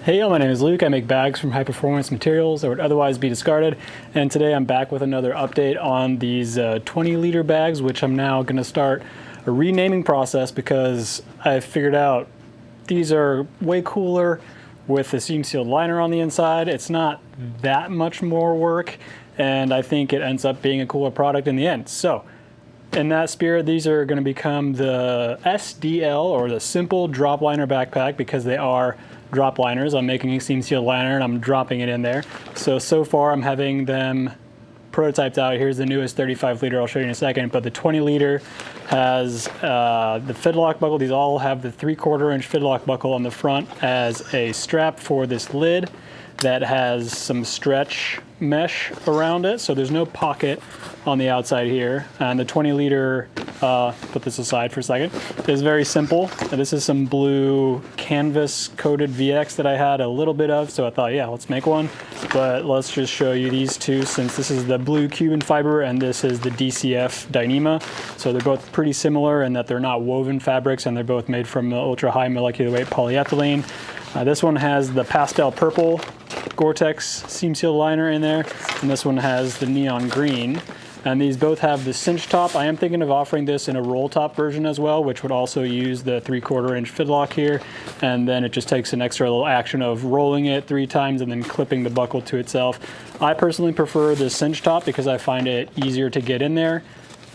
Hey, my name is Luke. I make bags from high performance materials that would otherwise be discarded. And today I'm back with another update on these 20-liter bags, which I'm now going to start a renaming process because I figured out these are way cooler with the seam sealed liner on the inside. It's not that much more work, and I think it ends up being a cooler product in the end. So in that spirit, these are going to become the SDL, or the simple drop liner backpack, because they are drop liners. I'm making a seam sealed liner and I'm dropping it in there. So far I'm having them prototyped out. Here's the newest 35-liter, I'll show you in a second, but the 20-liter has the fidlock buckle. These all have the 3/4 inch fidlock buckle on the front as a strap for this lid that has some stretch mesh around it, so there's no pocket on the outside here. And the 20-liter, put this aside for a second, is very simple. This is some blue canvas coated VX that I had a little bit of, so I thought, yeah, let's make one. But let's just show you these two, since this is the blue Cuban fiber and this is the DCF Dyneema. So they're both pretty similar in that they're not woven fabrics, and they're both made from ultra high molecular weight polyethylene. This one has the pastel purple Gore-Tex seam sealed liner in there, and this one has the neon green. And these both have the cinch top. I am thinking of offering this in a roll top version as well, which would also use the 3/4 inch fidlock here. And then it just takes an extra little action of rolling it 3 times and then clipping the buckle to itself. I personally prefer the cinch top because I find it easier to get in there.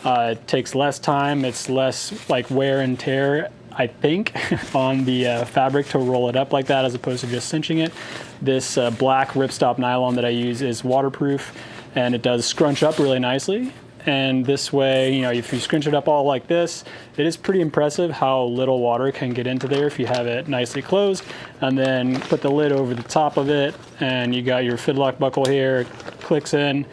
It takes less time. It's less like wear and tear, I think, on the fabric to roll it up like that, as opposed to just cinching it. This black ripstop nylon that I use is waterproof, and it does scrunch up really nicely. And this way, you know, if you scrunch it up all like this, it is pretty impressive how little water can get into there if you have it nicely closed. And then put the lid over the top of it, and you got your fidlock buckle here, clicks in,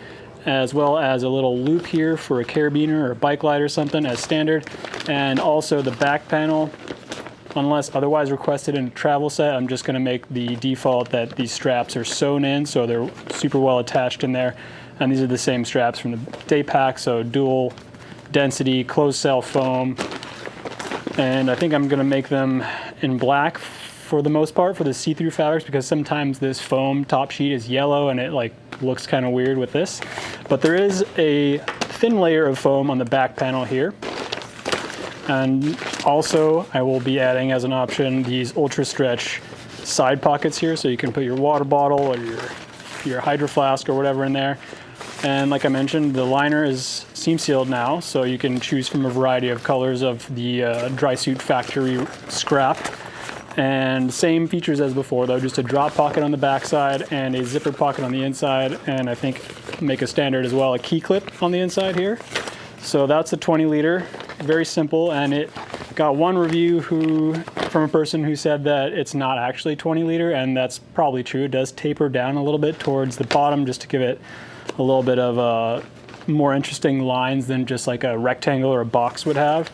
as well as a little loop here for a carabiner or a bike light or something as standard. And also the back panel, unless otherwise requested in a travel set, I'm just going to make the default that these straps are sewn in, so they're super well attached in there. And these are the same straps from the day pack, so dual density, closed cell foam. And I think I'm going to make them in black for the most part for the see-through fabrics, because sometimes this foam top sheet is yellow and it like looks kind of weird with this. But there is a thin layer of foam on the back panel here. And also I will be adding as an option these ultra stretch side pockets here, so you can put your water bottle or your hydro flask or whatever in there. And like I mentioned, the liner is seam sealed now, so you can choose from a variety of colors of the dry suit factory scrap. And same features as before though, just a drop pocket on the back side and a zipper pocket on the inside, and I think make a standard as well, a key clip on the inside here. So that's a 20-liter, very simple, and it got one review from a person who said that it's not actually 20-liter, and that's probably true. It does taper down a little bit towards the bottom just to give it a little bit of more interesting lines than just like a rectangle or a box would have.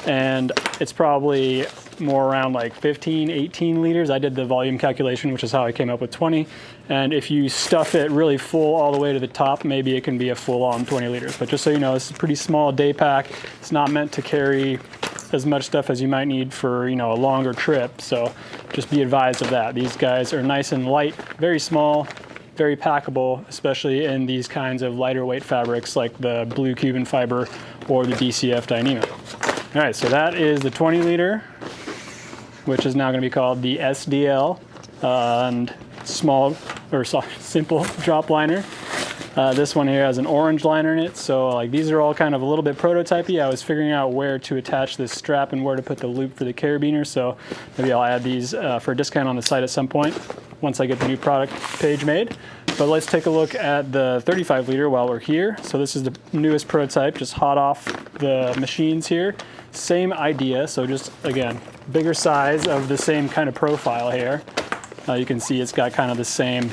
And it's probably more around like 15, 18 liters. I did the volume calculation, which is how I came up with 20. And if you stuff it really full all the way to the top, maybe it can be a full-on 20 liters. But just so you know, it's a pretty small day pack. It's not meant to carry as much stuff as you might need for, you know, a longer trip. So just be advised of that. These guys are nice and light, very small, very packable, especially in these kinds of lighter weight fabrics like the blue Cuban fiber or the DCF Dyneema. All right, so that is the 20-liter, which is now going to be called the SDL, and simple drop liner. This one here has an orange liner in it, so like these are all kind of a little bit prototypey. I was figuring out where to attach this strap and where to put the loop for the carabiner, so maybe I'll add these for a discount on the site at some point once I get the new product page made. But let's take a look at the 35-liter while we're here. So this is the newest prototype, just hot off the machines here. Same idea, so just again, bigger size of the same kind of profile here. You can see it's got kind of the same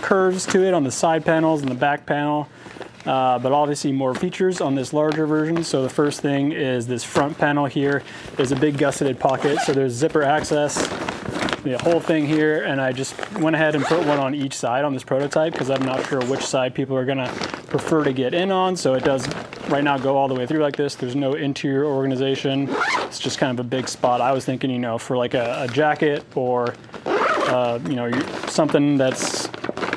curves to it on the side panels and the back panel, but obviously more features on this larger version. So the first thing is this front panel here. There's a big gusseted pocket, so there's zipper access the whole thing here, and I just went ahead and put one on each side on this prototype because I'm not sure which side people are gonna prefer to get in on. So it does right now go all the way through like this. There's no interior organization. It's just kind of a big spot. I was thinking, you know, for like a jacket or you know, something that's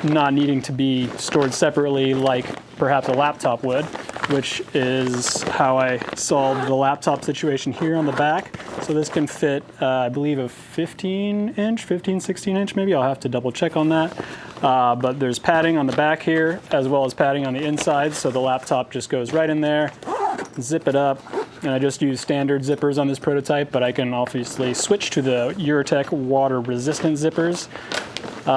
not needing to be stored separately like perhaps a laptop would, which is how I solved the laptop situation here on the back. So this can fit, I believe, a 16 inch maybe. I'll have to double check on that. But there's padding on the back here as well as padding on the inside. So the laptop just goes right in there, zip it up. And I just use standard zippers on this prototype, but I can obviously switch to the Eurotech water resistant zippers.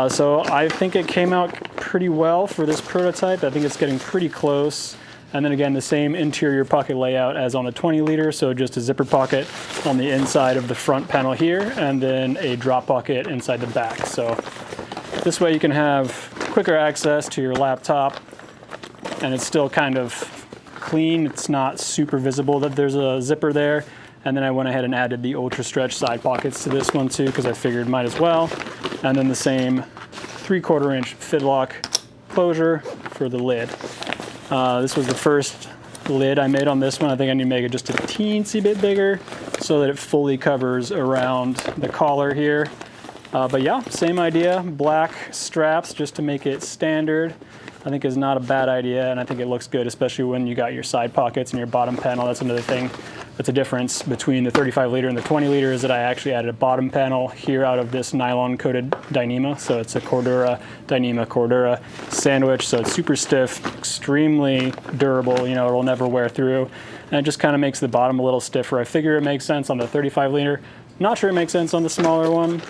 So I think it came out pretty well for this prototype. I think it's getting pretty close. And then again, the same interior pocket layout as on the 20 liter. So just a zipper pocket on the inside of the front panel here, and then a drop pocket inside the back. So this way you can have quicker access to your laptop, and it's still kind of clean. It's not super visible that there's a zipper there. And then I went ahead and added the ultra stretch side pockets to this one too, because I figured might as well. And then the same 3/4 inch fidlock closure for the lid. This was the first lid I made on this one. I think I need to make it just a teensy bit bigger so that it fully covers around the collar here. But yeah, same idea, black straps just to make it standard. I think is not a bad idea, and I think it looks good, especially when you got your side pockets and your bottom panel. That's another thing that's a difference between the 35 liter and the 20 liter is that I actually added a bottom panel here out of this nylon coated Dyneema. So it's a Cordura, Dyneema Cordura sandwich. So it's super stiff, extremely durable, you know, it'll never wear through. And it just kind of makes the bottom a little stiffer. I figure it makes sense on the 35 liter. Not sure it makes sense on the smaller one.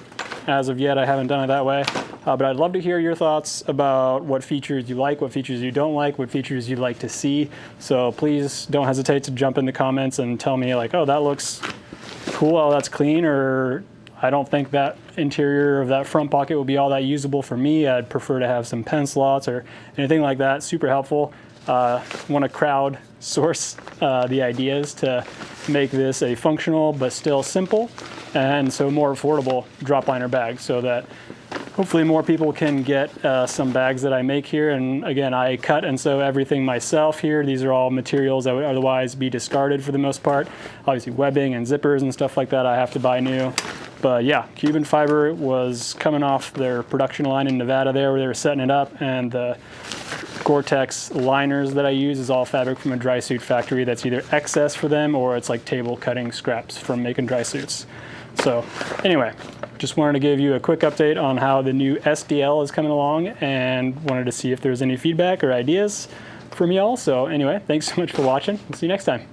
As of yet, I haven't done it that way. But I'd love to hear your thoughts about what features you like, what features you don't like, what features you'd like to see. So please don't hesitate to jump in the comments and tell me like, oh, that looks cool, oh, that's clean, or I don't think that interior of that front pocket will be all that usable for me. I'd prefer to have some pen slots or anything like that. Super helpful. Want to crowd source the ideas to make this a functional but still simple and so more affordable drop liner bag, so that hopefully more people can get some bags that I make here. And again, I cut and sew everything myself here. These are all materials that would otherwise be discarded for the most part. Obviously webbing and zippers and stuff like that I have to buy new. But yeah, Cuban Fiber was coming off their production line in Nevada there where they were setting it up, and the Gore-Tex liners that I use is all fabric from a dry suit factory that's either excess for them or it's like table cutting scraps from making dry suits. So anyway, just wanted to give you a quick update on how the new SDL is coming along, and wanted to see if there's any feedback or ideas from y'all. So anyway, thanks so much for watching. We'll see you next time.